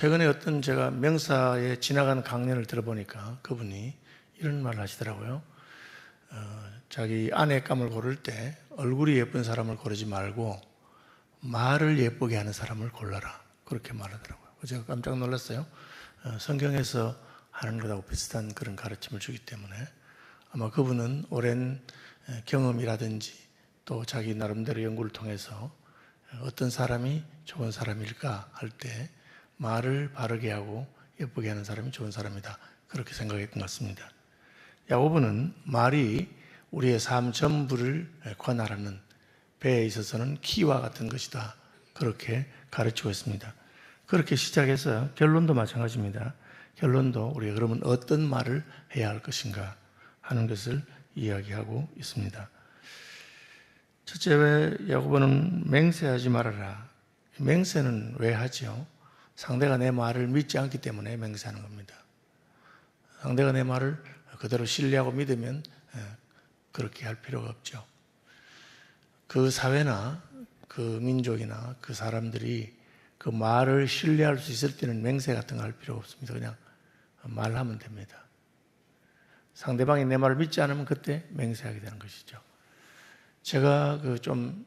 최근에 어떤 제가 명사에 지나간 강연을 들어보니까 그분이 이런 말을 하시더라고요. 자기 아내감을 고를 때 얼굴이 예쁜 사람을 고르지 말고 말을 예쁘게 하는 사람을 골라라. 그렇게 말하더라고요. 제가 깜짝 놀랐어요. 성경에서 하는 것하고 비슷한 그런 가르침을 주기 때문에 아마 그분은 오랜 경험이라든지 또 자기 나름대로 연구를 통해서 어떤 사람이 좋은 사람일까 할 때 말을 바르게 하고 예쁘게 하는 사람이 좋은 사람이다. 그렇게 생각했던 것 같습니다. 야고보는 말이 우리의 삶 전부를 관할하는 배에 있어서는 키와 같은 것이다. 그렇게 가르치고 있습니다. 그렇게 시작해서 결론도 마찬가지입니다. 결론도 우리가 그러면 어떤 말을 해야 할 것인가 하는 것을 이야기하고 있습니다. 첫째, 왜 야고보는 맹세하지 말아라. 맹세는 왜 하지요? 상대가 내 말을 믿지 않기 때문에 맹세하는 겁니다. 상대가 내 말을 그대로 신뢰하고 믿으면 그렇게 할 필요가 없죠. 그 사회나 그 민족이나 그 사람들이 그 말을 신뢰할 수 있을 때는 맹세 같은 거 할 필요가 없습니다. 그냥 말하면 됩니다. 상대방이 내 말을 믿지 않으면 그때 맹세하게 되는 것이죠. 제가 좀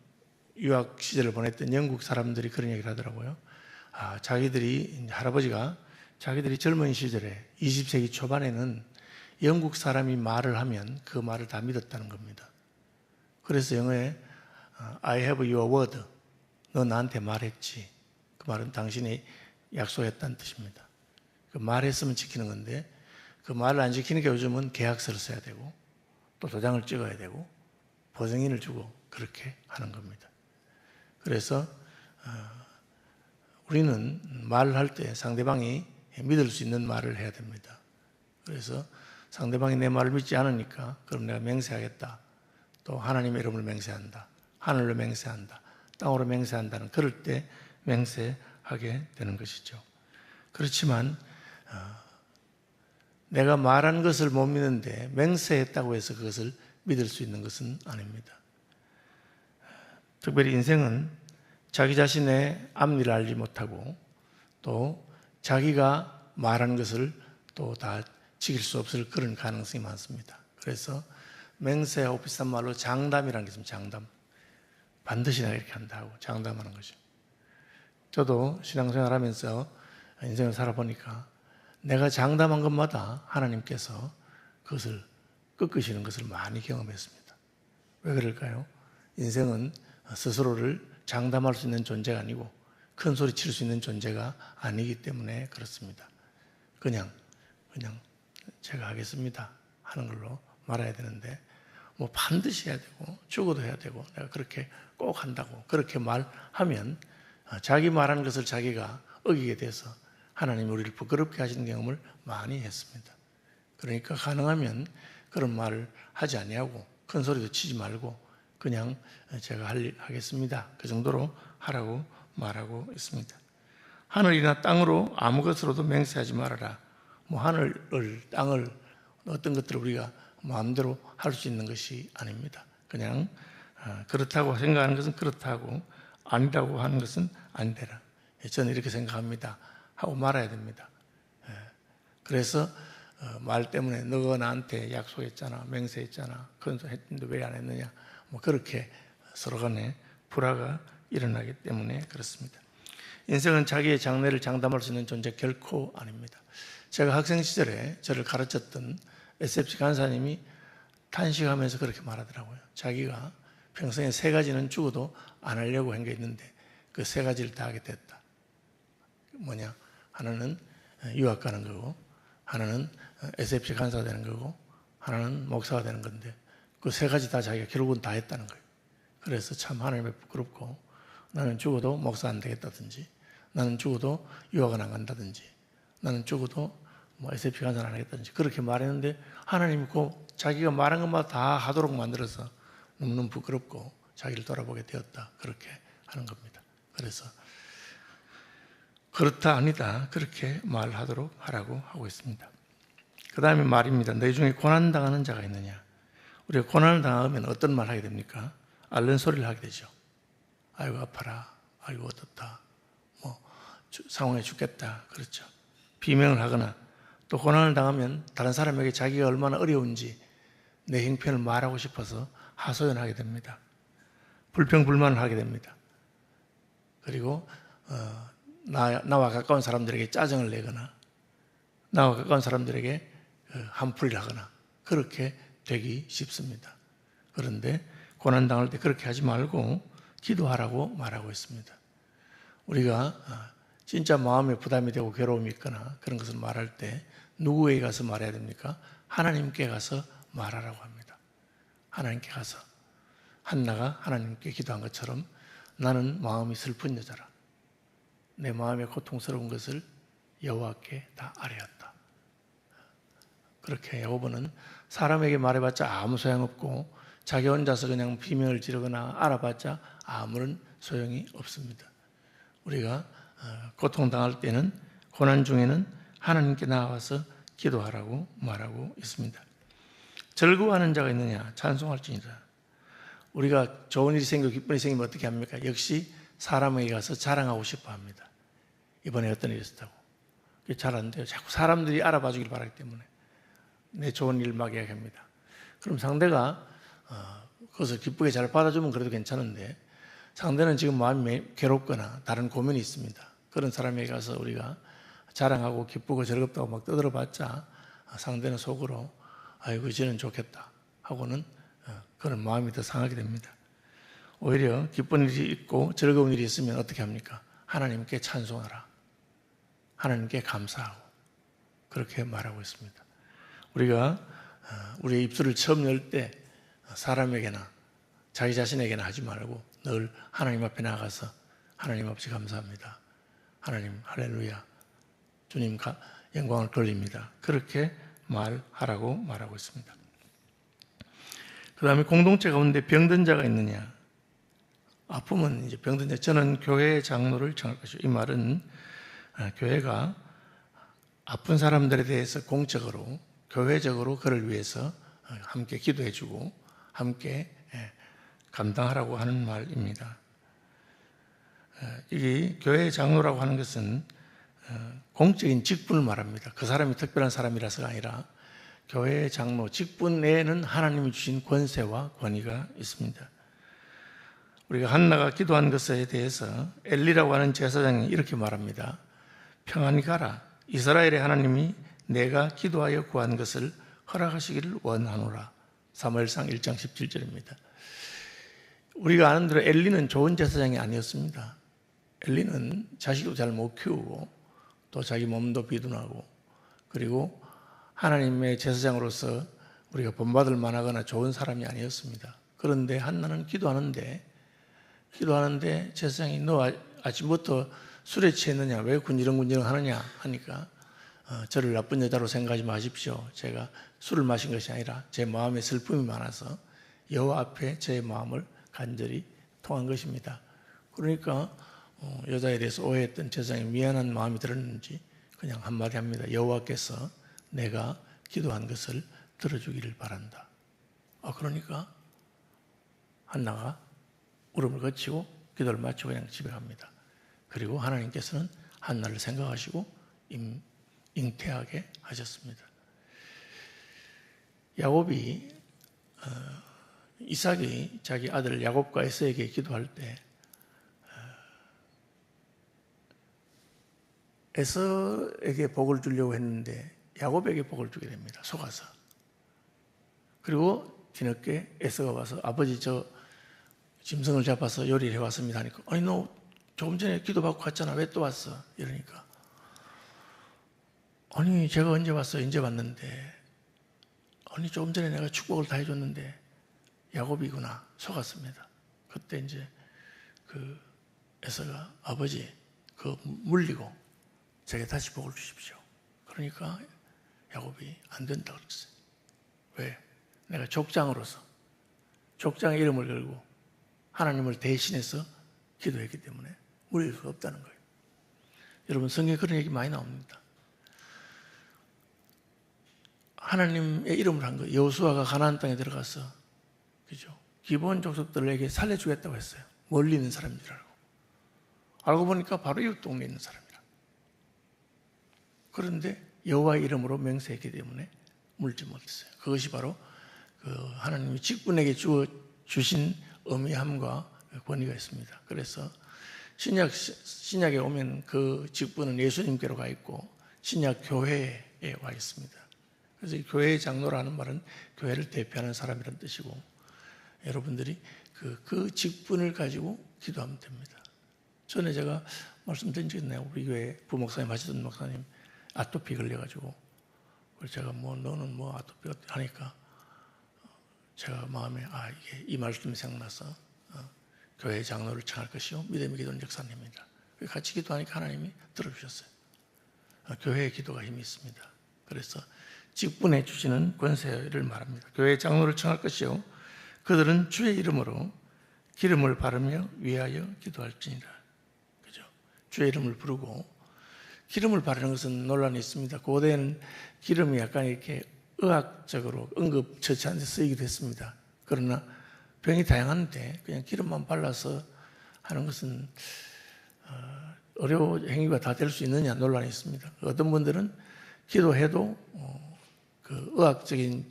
유학 시절을 보냈던 영국 사람들이 그런 얘기를 하더라고요. 할아버지가 자기들이 젊은 시절에 20세기 초반에는 영국 사람이 말을 하면 그 말을 다 믿었다는 겁니다. 그래서 영어에 I have your word. 너 나한테 말했지. 그 말은 당신이 약속했다는 뜻입니다. 그 말했으면 지키는 건데 그 말을 안 지키니까 요즘은 계약서를 써야 되고 또 도장을 찍어야 되고 보증인을 주고 그렇게 하는 겁니다. 그래서 우리는 말을 할 때 상대방이 믿을 수 있는 말을 해야 됩니다. 그래서 상대방이 내 말을 믿지 않으니까 그럼 내가 맹세하겠다. 또 하나님의 이름을 맹세한다. 하늘로 맹세한다. 땅으로 맹세한다는 그럴 때 맹세하게 되는 것이죠. 그렇지만 내가 말한 것을 못 믿는데 맹세했다고 해서 그것을 믿을 수 있는 것은 아닙니다. 특별히 인생은 자기 자신의 앞니를 알지 못하고 또 자기가 말한 것을 또 다 지킬 수 없을 그런 가능성이 많습니다. 그래서 맹세하고 비슷한 말로 장담이라는 게 있습니다. 장담. 반드시 내가 이렇게 한다 하고 장담하는 거죠. 저도 신앙생활 하면서 인생을 살아보니까 내가 장담한 것마다 하나님께서 그것을 꺾으시는 것을 많이 경험했습니다. 왜 그럴까요? 인생은 스스로를 장담할 수 있는 존재가 아니고 큰 소리 칠 수 있는 존재가 아니기 때문에 그렇습니다. 그냥 제가 하겠습니다 하는 걸로 말아야 되는데 뭐 반드시 해야 되고 죽어도 해야 되고 내가 그렇게 꼭 한다고 그렇게 말하면 자기 말하는 것을 자기가 어기게 돼서 하나님이 우리를 부끄럽게 하시는 경험을 많이 했습니다. 그러니까 가능하면 그런 말을 하지 아니하고 큰 소리도 치지 말고 그냥 제가 하겠습니다. 그 정도로 하라고 말하고 있습니다. 하늘이나 땅으로 아무 것으로도 맹세하지 말아라. 뭐 하늘을 땅을 어떤 것들을 우리가 마음대로 할 수 있는 것이 아닙니다. 그냥 그렇다고 생각하는 것은 그렇다고 아니라고 하는 것은 아니라 저는 이렇게 생각합니다 하고 말아야 됩니다. 그래서 말 때문에 너가 나한테 약속했잖아, 맹세했잖아, 그건 했는데 왜 안 했느냐, 뭐 그렇게 서로 간에 불화가 일어나기 때문에 그렇습니다. 인생은 자기의 장래를 장담할 수 있는 존재 결코 아닙니다. 제가 학생 시절에 저를 가르쳤던 SFC 간사님이 탄식하면서 그렇게 말하더라고요. 자기가 평생에 3가지는 죽어도 안 하려고 한 게 있는데 그 3가지를 다 하게 됐다. 뭐냐? 하나는 유학 가는 거고, 하나는 SFC 간사가 되는 거고, 하나는 목사가 되는 건데 그 3가지 다 자기가 결국은 다 했다는 거예요. 그래서 참 하나님이 부끄럽고 나는 죽어도 목사 안 되겠다든지 나는 죽어도 유학은 안 간다든지 나는 죽어도 SFC 간사를 안 하겠다든지 그렇게 말했는데 하나님이 자기가 말한 것마다 다 하도록 만들어서 너무너무 부끄럽고 자기를 돌아보게 되었다. 그렇게 하는 겁니다. 그래서 그렇다 아니다 그렇게 말하도록 하라고 하고 있습니다. 그 다음에 말입니다. 너희 중에 고난당하는 자가 있느냐. 우리가 고난을 당하면 어떤 말 하게 됩니까? 앓는 소리를 하게 되죠. 아이고 아파라, 아이고 어떻다, 상황에 죽겠다. 그렇죠. 비명을 하거나 또 고난을 당하면 다른 사람에게 자기가 얼마나 어려운지 내 형편을 말하고 싶어서 하소연하게 됩니다. 불평불만을 하게 됩니다. 그리고 나와 가까운 사람들에게 짜증을 내거나 나와 가까운 사람들에게 한풀이를 하거나 그렇게 되기 쉽습니다. 그런데 고난당할 때 그렇게 하지 말고 기도하라고 말하고 있습니다. 우리가 진짜 마음에 부담이 되고 괴로움이 있거나 그런 것을 말할 때 누구에게 가서 말해야 됩니까? 하나님께 가서 말하라고 합니다. 하나님께 가서 한나가 하나님께 기도한 것처럼 나는 마음이 슬픈 여자라. 내 마음의 고통스러운 것을 여호와께 다 아뢰었다. 그렇게 야고보는 사람에게 말해봤자 아무 소용없고 자기 혼자서 그냥 비명을 지르거나 알아봤자 아무런 소용이 없습니다. 우리가 고통당할 때는 고난 중에는 하나님께 나아가서 기도하라고 말하고 있습니다. 즐거워하는 자가 있느냐 찬송할지니라. 우리가 좋은 일이 생기고 기쁜 일이 생기면 어떻게 합니까? 역시 사람에게 가서 자랑하고 싶어 합니다. 이번에 어떤 일이 있었다고. 그게 잘 안 돼요. 자꾸 사람들이 알아봐 주길 바라기 때문에 내 좋은 일 막 이야기합니다. 그럼 상대가 그것을 기쁘게 잘 받아주면 그래도 괜찮은데 상대는 지금 마음이 괴롭거나 다른 고민이 있습니다. 그런 사람에게 가서 우리가 자랑하고 기쁘고 즐겁다고 막 떠들어봤자 상대는 속으로 아이고 이제는 좋겠다 하고는 그런 마음이 더 상하게 됩니다. 오히려 기쁜 일이 있고 즐거운 일이 있으면 어떻게 합니까? 하나님께 찬송하라. 하나님께 감사하고 그렇게 말하고 있습니다. 우리가 우리의 입술을 처음 열 때 사람에게나 자기 자신에게나 하지 말고 늘 하나님 앞에 나가서 하나님 아버지 감사합니다. 하나님 할렐루야. 주님 영광을 돌립니다. 그렇게 말하라고 말하고 있습니다. 그 다음에 공동체 가운데 병든 자가 있느냐. 아픔은 이제 병든 자. 저는 교회 장로를 정할 것이요. 이 말은 교회가 아픈 사람들에 대해서 공적으로 교회적으로 그를 위해서 함께 기도해주고 함께 감당하라고 하는 말입니다. 이 교회 장로라고 하는 것은 공적인 직분을 말합니다. 그 사람이 특별한 사람이라서가 아니라 교회 장로 직분에는 하나님이 주신 권세와 권위가 있습니다. 우리가 한나가 기도한 것에 대해서 엘리라고 하는 제사장이 이렇게 말합니다. 평안히 가라. 이스라엘의 하나님이 내가 기도하여 구한 것을 허락하시기를 원하노라. 사무엘상 1장 17절입니다. 우리가 아는 대로 엘리는 좋은 제사장이 아니었습니다. 엘리는 자식도 잘 못 키우고 또 자기 몸도 비둔하고 그리고 하나님의 제사장으로서 우리가 본받을 만하거나 좋은 사람이 아니었습니다. 그런데 한나는 기도하는데 제사장이 너 아침부터 술에 취했느냐 왜 군지렁군지렁 하느냐 하니까 저를 나쁜 여자로 생각하지 마십시오. 제가 술을 마신 것이 아니라 제 마음에 슬픔이 많아서 여호와 앞에 제 마음을 간절히 통한 것입니다. 그러니까 여자에 대해서 오해했던 제사장이 미안한 마음이 들었는지 그냥 한마디 합니다. 여호와께서 내가 기도한 것을 들어주기를 바란다. 그러니까 한나가 울음을 거치고 기도를 마치고 그냥 집에 갑니다. 그리고 하나님께서는 한나를 생각하시고 잉태하게 하셨습니다. 야곱이 이삭이 자기 아들 야곱과 에서에게 기도할 때 에서에게 복을 주려고 했는데 야곱에게 복을 주게 됩니다. 속아서. 그리고 뒤늦게 에서가 와서 아버지 저 짐승을 잡아서 요리를 해왔습니다 하니까 아니 너 조금 전에 기도받고 갔잖아. 왜 또 왔어? 이러니까 아니 제가 언제 왔어요? 이제 왔는데 아니 조금 전에 내가 축복을 다 해줬는데 야곱이구나 속았습니다. 그때 이제 그 에서가 아버지 그거 물리고 제게 다시 복을 주십시오. 그러니까 야곱이 안 된다고 그랬어요. 왜? 내가 족장으로서 족장의 이름을 걸고 하나님을 대신해서 기도했기 때문에 물릴 수 없다는 거예요. 여러분 성경에 그런 얘기 많이 나옵니다. 하나님의 이름을 한 거예요. 여호수아가 가나안 땅에 들어가서 그죠? 기본 족속들에게 살려주겠다고 했어요. 멀리 있는 사람들이라고. 알고 보니까 바로 이웃 동네에 있는 사람이라. 그런데 여호와 이름으로 맹세했기 때문에 물지 못했어요. 그것이 바로 그 하나님이 직분에게 주신 의미함과 권위가 있습니다. 그래서 신약에 오면 그 직분은 예수님께로 가 있고 신약 교회에 와 있습니다. 그래서 교회의 장로라는 말은 교회를 대표하는 사람이라는 뜻이고, 여러분들이 그 직분을 가지고 기도하면 됩니다. 전에 제가 말씀드린 적이 있나요? 우리 교회 부목사님 하시던 목사님 아토피 걸려가지고, 그래서 제가 너는 아토피 하니까 제가 마음에 이게 이 말씀이 생각나서 교회 장로를 청할 것이요 믿음의 기도는 역사님입니다. 같이 기도하니까 하나님이 들어주셨어요. 교회의 기도가 힘이 있습니다. 그래서 직분해 주시는 권세를 말합니다. 교회 장로를 청할 것이요 그들은 주의 이름으로 기름을 바르며 위하여 기도할지니라. 그죠? 주의 이름을 부르고 기름을 바르는 것은 논란이 있습니다. 고대에는 기름이 약간 이렇게 의학적으로 응급처치하는 데 쓰이기도 했습니다. 그러나 병이 다양한데 그냥 기름만 발라서 하는 것은 의료 행위가 다 될 수 있느냐 논란이 있습니다. 어떤 분들은 기도해도 그 의학적인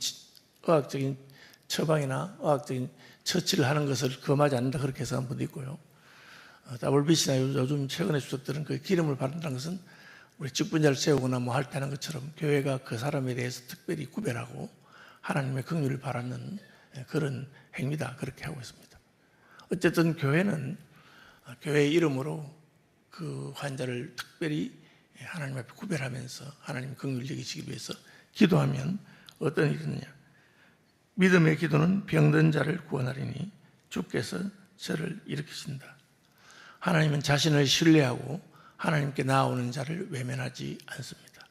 처방이나 의학적인 처치를 하는 것을 금하지 않는다 그렇게 해석하는 분도 있고요. WBC나 요즘 최근의 주석들은 그 기름을 바른다는 것은 우리 직분자를 세우거나 할 때 하는 것처럼 교회가 그 사람에 대해서 특별히 구별하고 하나님의 긍휼을 바라는 그런 행위다 그렇게 하고 있습니다. 어쨌든 교회는 교회의 이름으로 그 환자를 특별히 하나님 앞에 구별하면서 하나님의 긍휼을 여기시기 위해서 기도하면 어떤 일이 있느냐. 믿음의 기도는 병든 자를 구원하리니 주께서 저를 일으키신다. 하나님은 자신을 신뢰하고 하나님께 나아오는 자를 외면하지 않습니다.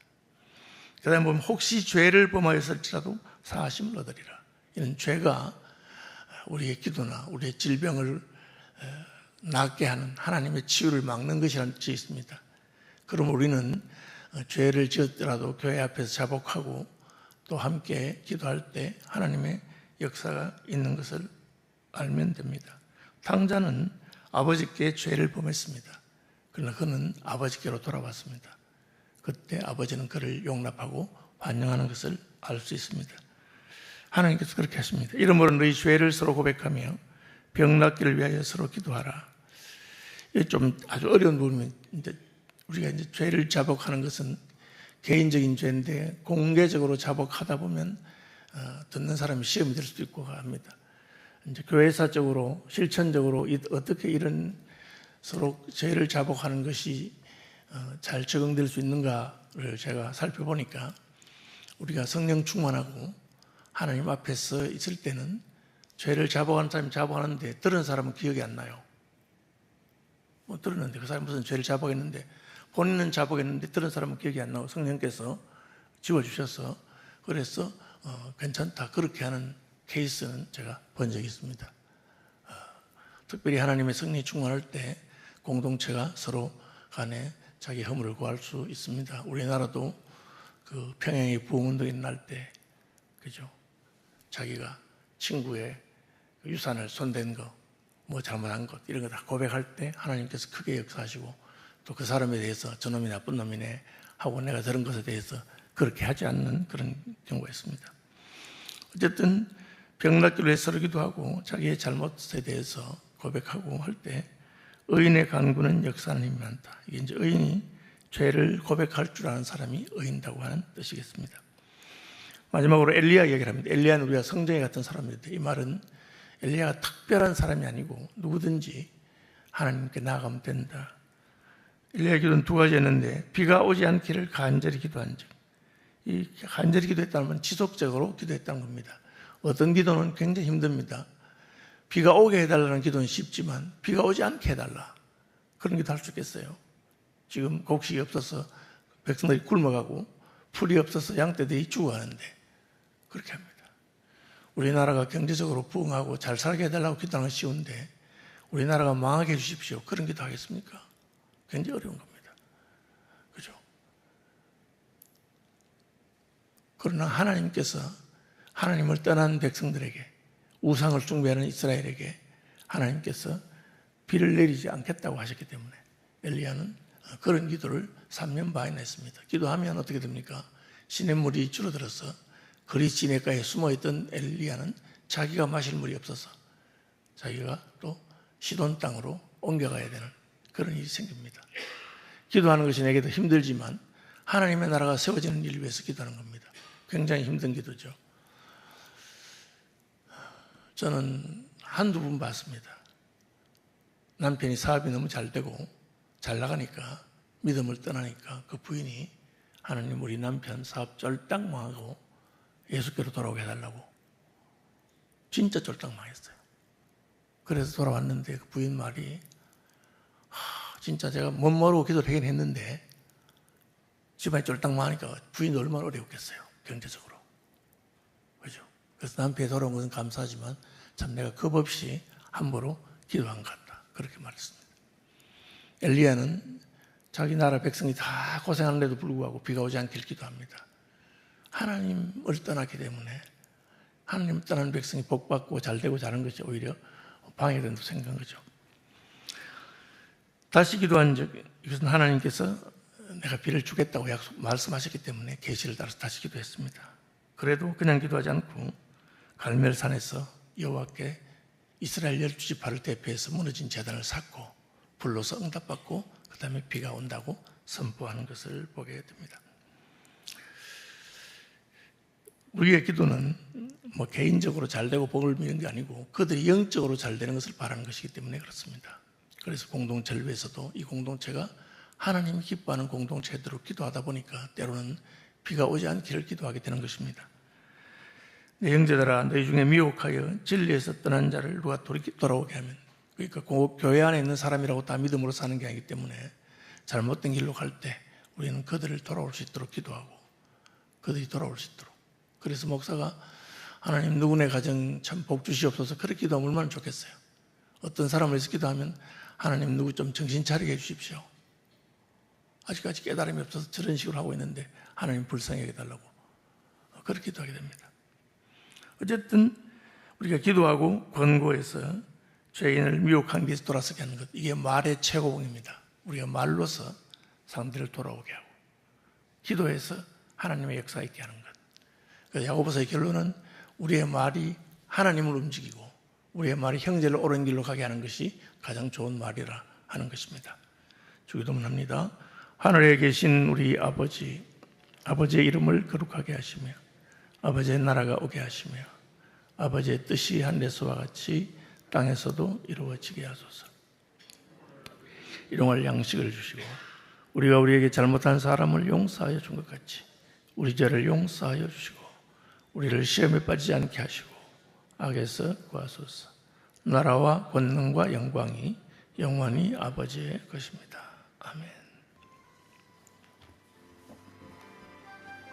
그 다음에 보면 혹시 죄를 범하였을지라도 사하심을 얻으리라. 이는 죄가 우리의 기도나 우리의 질병을 낫게 하는 하나님의 치유를 막는 것이라는 뜻이 있습니다. 그럼 우리는 죄를 지었더라도 교회 앞에서 자복하고 또 함께 기도할 때 하나님의 역사가 있는 것을 알면 됩니다. 탕자는 아버지께 죄를 범했습니다. 그러나 그는 아버지께로 돌아왔습니다. 그때 아버지는 그를 용납하고 환영하는 것을 알 수 있습니다. 하나님께서 그렇게 하십니다. 이러므로 너희 죄를 서로 고백하며 병 낫기를 위하여 서로 기도하라. 이게 좀 아주 어려운 부분인데, 우리가 이제 죄를 자복하는 것은 개인적인 죄인데 공개적으로 자복하다 보면 듣는 사람이 시험이 될 수도 있고 합니다. 이제 교회사적으로 실천적으로 어떻게 이런 서로 죄를 자복하는 것이 잘 적용될 수 있는가를 제가 살펴보니까, 우리가 성령 충만하고 하나님 앞에서 있을 때는 죄를 자복하는 사람이 자복하는데 들은 사람은 기억이 안 나요. 들었는데 그 사람이 무슨 죄를 자복했는데 본인은 자복했는데 들은 사람은 기억이 안 나고 성령께서 지워주셔서 그래서 괜찮다 그렇게 하는 케이스는 제가 본 적이 있습니다. 특별히 하나님의 성령이 충만할 때 공동체가 서로 간에 자기 허물을 구할 수 있습니다. 우리나라도 그 평양의 부흥운동이 날 때, 그죠? 자기가 친구의 유산을 손댄 거, 잘못한 것, 이런 거 다 고백할 때 하나님께서 크게 역사하시고, 또 그 사람에 대해서 저놈이 나쁜 놈이네 하고 내가 들은 것에 대해서 그렇게 하지 않는 그런 경우가 있습니다. 어쨌든 병 낫기를 위해 서로 기도하고 자기의 잘못에 대해서 고백하고 할 때 의인의 간구는 역사하는 힘이 많다. 이게 이제 의인이 죄를 고백할 줄 아는 사람이 의인이라고 하는 뜻이겠습니다. 마지막으로 엘리야 얘기를 합니다. 엘리야는 우리가 성정에 같은 사람인데, 이 말은 엘리야가 특별한 사람이 아니고 누구든지 하나님께 나아가면 된다. 엘리야 기도는 두 가지였는데, 비가 오지 않기를 간절히 기도한 적. 이 간절히 기도했다는 건 지속적으로 기도했다는 겁니다. 어떤 기도는 굉장히 힘듭니다. 비가 오게 해달라는 기도는 쉽지만 비가 오지 않게 해달라, 그런 기도 할 수 있겠어요? 지금 곡식이 없어서 백성들이 굶어가고 풀이 없어서 양떼들이 죽어가는데 그렇게 합니다. 우리나라가 경제적으로 부흥하고 잘 살게 해달라고 기도하는 건 쉬운데 우리나라가 망하게 해주십시오, 그런 기도 하겠습니까? 굉장히 어려운 겁니다. 그죠? 그러나 하나님께서 하나님을 떠난 백성들에게, 우상을 숭배하는 이스라엘에게 하나님께서 비를 내리지 않겠다고 하셨기 때문에 엘리야는 그런 기도를 3년 반이나 했습니다. 기도하면 어떻게 됩니까? 시냇물이 줄어들어서 거리 시냇가에 숨어있던 엘리야는 자기가 마실 물이 없어서 자기가 또 시돈 땅으로 옮겨가야 되는 그런 일이 생깁니다. 기도하는 것이 내게도 힘들지만 하나님의 나라가 세워지는 일을 위해서 기도하는 겁니다. 굉장히 힘든 기도죠. 저는 한두 번 봤습니다. 남편이 사업이 너무 잘 되고 잘 나가니까 믿음을 떠나니까 그 부인이 하나님 우리 남편 사업 쫄딱 망하고 예수께로 돌아오게 해달라고 진짜 쫄딱 망했어요. 그래서 돌아왔는데 그 부인 말이 진짜 제가 못 모르고 기도를 하긴 했는데 집안이 쫄딱 망하니까 부인도 얼마나 어려웠겠어요. 경제적으로. 그죠? 그래서 남편이 돌아온 것은 감사하지만 참 내가 겁 없이 함부로 기도한 것 같다. 그렇게 말했습니다. 엘리야는 자기 나라 백성이 다 고생하는데도 불구하고 비가 오지 않길 기도합니다. 하나님을 떠났기 때문에 하나님을 떠나는 백성이 복받고 잘되고 자는 것이 오히려 방해된다고 생각한 거죠. 다시 기도한 적, 이것은 하나님께서 내가 비를 주겠다고 말씀하셨기 때문에 계시를 따라서 다시 기도했습니다. 그래도 그냥 기도하지 않고 갈멜산에서 여호와께 이스라엘 12지파를 대표해서 무너진 제단을 쌓고 불로서 응답받고 그 다음에 비가 온다고 선포하는 것을 보게 됩니다. 우리의 기도는 뭐 개인적으로 잘되고 복을 비는 게 아니고 그들이 영적으로 잘되는 것을 바라는 것이기 때문에 그렇습니다. 그래서 공동체를 위해서도 이 공동체가 하나님이 기뻐하는 공동체대로 기도하다 보니까 때로는 비가 오지 않기를 기도하게 되는 것입니다. 내 형제들아 너희 중에 미혹하여 진리에서 떠난 자를 누가 돌아오게 하면, 그러니까 교회 안에 있는 사람이라고 다 믿음으로 사는 게 아니기 때문에 잘못된 길로 갈 때 우리는 그들을 돌아올 수 있도록 기도하고 그들이 돌아올 수 있도록. 그래서 목사가 하나님 누구네 가정 참 복 주시옵소서 그렇게 기도하면 얼마나 좋겠어요. 어떤 사람을 위해서 기도하면 하나님 누구 좀 정신 차리게 해주십시오. 아직까지 깨달음이 없어서 저런 식으로 하고 있는데 하나님 불쌍하게 해달라고 그렇게 기도하게 됩니다. 어쨌든 우리가 기도하고 권고해서 죄인을 미혹한 데서 돌아서게 하는 것, 이게 말의 최고봉입니다. 우리가 말로서 사람들을 돌아오게 하고 기도해서 하나님의 역사 있게 하는 것. 그래서 야고보서의 결론은 우리의 말이 하나님을 움직이고 우리의 말이 형제를 옳은 길로 가게 하는 것이 가장 좋은 말이라 하는 것입니다. 주기도문합니다. 하늘에 계신 우리 아버지, 아버지의 이름을 거룩하게 하시며 아버지의 나라가 오게 하시며 아버지의 뜻이 하늘에서와 같이 땅에서도 이루어지게 하소서. 일용할 양식을 주시고 우리가 우리에게 잘못한 사람을 용서하여 준 것 같이 우리 죄를 용서하여 주시고 우리를 시험에 빠지지 않게 하시고 악에서 구하소서. 나라와 권능과 영광이 영원히 아버지의 것입니다.